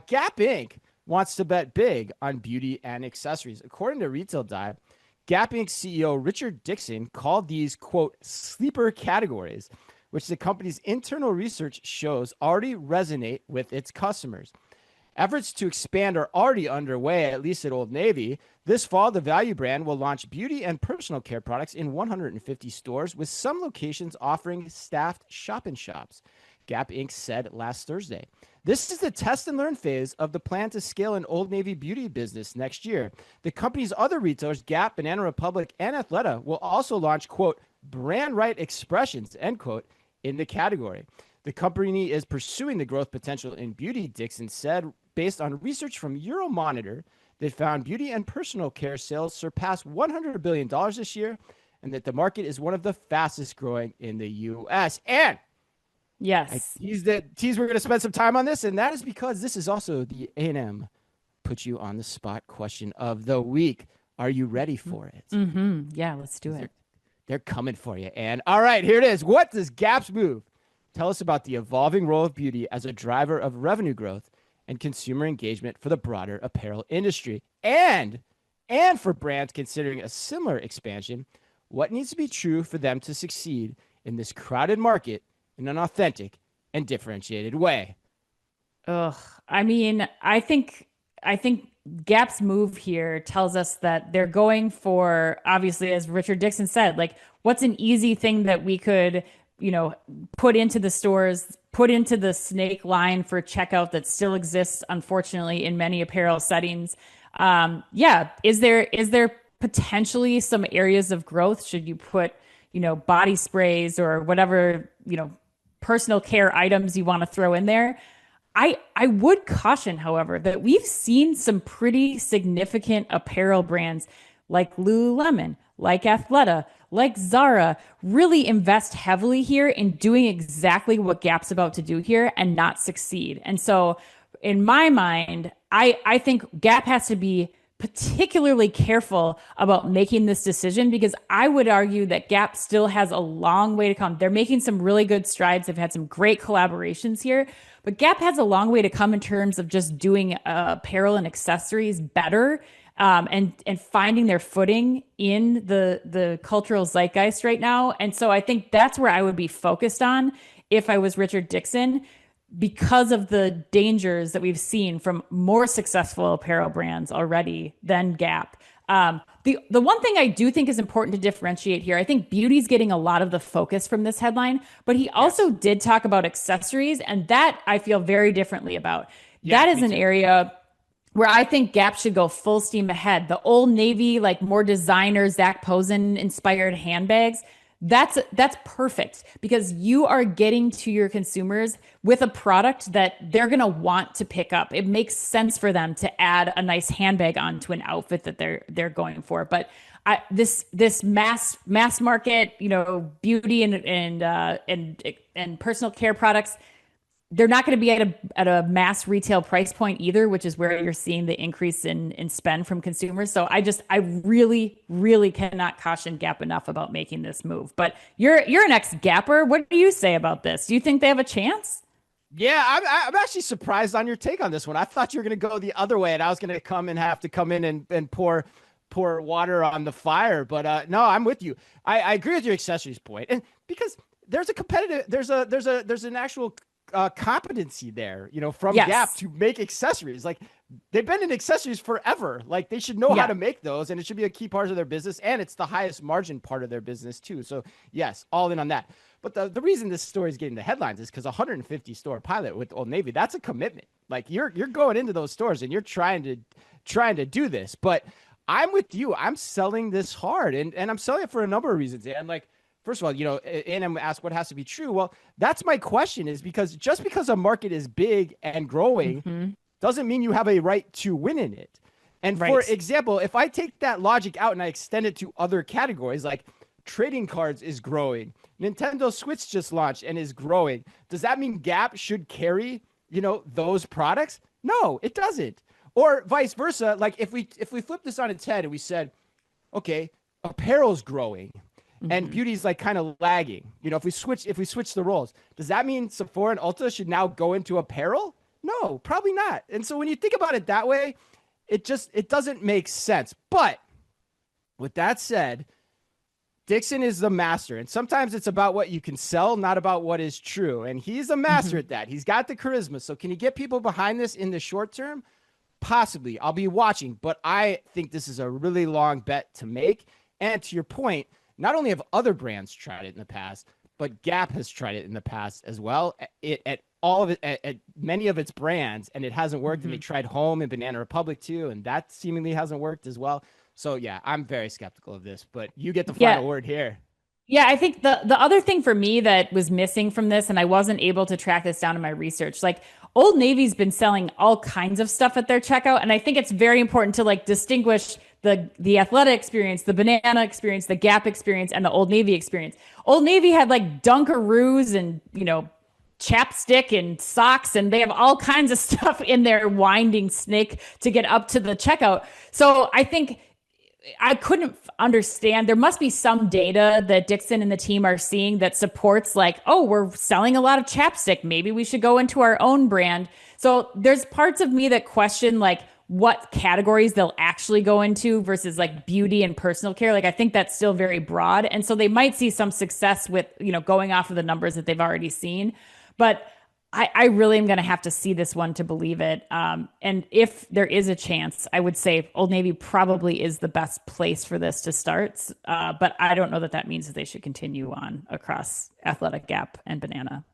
Gap Inc. wants to bet big on beauty and accessories. According to Retail Dive, Gap Inc. CEO Richard Dixon called these, quote, sleeper categories, which the company's internal research shows already resonate with its customers. Efforts to expand are already underway, at least at Old Navy. This fall, the value brand will launch beauty and personal care products in 150 stores, with some locations offering staffed shop-in-shops, Gap Inc. said last Thursday. This is the test and learn phase of the plan to scale an Old Navy beauty business next year. The company's other retailers, Gap, Banana Republic, and Athleta, will also launch, quote, brand right expressions, end quote, in the category. The company is pursuing the growth potential in beauty, Dixon said, based on research from Euromonitor that found beauty and personal care sales surpassed $100 billion this year, and that the market is one of the fastest growing in the U.S. And yes, I teased we're going to spend some time on this, and that is because this is also the A&M Put You on the Spot question of the week. Are you ready for it? Mm-hmm. Yeah, let's do it. They're coming for you. And all right, here it is. What does Gap's move tell us about the evolving role of beauty as a driver of revenue growth and consumer engagement for the broader apparel industry? And for brands considering a similar expansion, what needs to be true for them to succeed in this crowded market in an authentic and differentiated way? Ugh. I mean, I think Gap's move here tells us that they're going for, obviously, as Richard Dixon said, like, what's an easy thing that we could, put into the stores, put into the snake line for checkout that still exists, unfortunately, in many apparel settings. Is there potentially some areas of growth? Should you put, body sprays or whatever, personal care items you want to throw in there? I would caution, however, that we've seen some pretty significant apparel brands like Lululemon, like Athleta, like Zara really invest heavily here in doing exactly what Gap's about to do here and not succeed. And so in my mind, I think Gap has to be particularly careful about making this decision, because I would argue that Gap still has a long way to come. They're making some really good strides. They've had some great collaborations here, but Gap has a long way to come in terms of just doing apparel and accessories better, and finding their footing in the cultural zeitgeist right now. And so I think that's where I would be focused on if I was Richard Dixon, because of the dangers that we've seen from more successful apparel brands already than Gap. The one thing I do think is important to differentiate here, I think beauty's getting a lot of the focus from this headline, but he also did talk about accessories, and that I feel very differently about. Yeah, that is an area where I think Gap should go full steam ahead. The Old Navy, like more designer, Zach Posen inspired handbags, that's perfect, because you are getting to your consumers with a product that they're going to want to pick up. It makes sense for them to add a nice handbag onto an outfit that they're going for. But this mass market, beauty and personal care products, they're not going to be at a mass retail price point either, which is where you're seeing the increase in spend from consumers. So I really, really cannot caution Gap enough about making this move. But you're an ex-Gapper. What do you say about this? Do you think they have a chance? Yeah, I'm actually surprised on your take on this one. I thought you were going to go the other way, and I was going to have to come in and pour water on the fire. But no, I'm with you. I agree with your accessories point, and because there's an actual competency there, from Gap to make accessories. Like, they've been in accessories forever. Like, they should know how to make those, and it should be a key part of their business, and it's the highest margin part of their business too. So yes, all in on that. But the reason this story is getting the headlines is because 150 store pilot with Old Navy, that's a commitment. Like, you're going into those stores and you're trying to do this. But I'm with you. I'm selling this hard, and I'm selling it for a number of reasons. And like, first of all, and I'm asked what has to be true. Well, that's my question, is because just because a market is big and growing doesn't mean you have a right to win in it. And for example, if I take that logic out and I extend it to other categories, like trading cards is growing, Nintendo Switch just launched and is growing, does that mean Gap should carry, those products? No, it doesn't. Or vice versa. Like, if we flip this on its head and we said, okay, apparel's growing, and beauty's like kind of lagging. If we switch the roles, does that mean Sephora and Ulta should now go into apparel? No, probably not. And so when you think about it that way, it doesn't make sense. But with that said, Dixon is the master. And sometimes it's about what you can sell, not about what is true. And he's a master Mhm. at that. He's got the charisma. So can he get people behind this in the short term? Possibly. I'll be watching, but I think this is a really long bet to make. And to your point, not only have other brands tried it in the past, but Gap has tried it in the past as well. At all of it, at many of its brands, and it hasn't worked. And they Mhm. tried Home and Banana Republic too, and that seemingly hasn't worked as well. So yeah, I'm very skeptical of this. But you get the Yeah. final word here. Yeah, I think the other thing for me that was missing from this, and I wasn't able to track this down in my research, like Old Navy's been selling all kinds of stuff at their checkout, and I think it's very important to like distinguish the Athleta experience, the Banana experience, the Gap experience, and the Old Navy experience. Old Navy had like Dunkaroos and chapstick and socks, and they have all kinds of stuff in their winding snake to get up to the checkout. So I think I couldn't understand. There must be some data that Dixon and the team are seeing that supports, like, oh, we're selling a lot of chapstick. Maybe we should go into our own brand. So there's parts of me that question, like, what categories they'll actually go into versus like beauty and personal care. Like, I think that's still very broad. And so they might see some success with, going off of the numbers that they've already seen. But I really am going to have to see this one to believe it. And if there is a chance, I would say Old Navy probably is the best place for this to start. But I don't know that that means that they should continue on across Athletic, Gap, and Banana.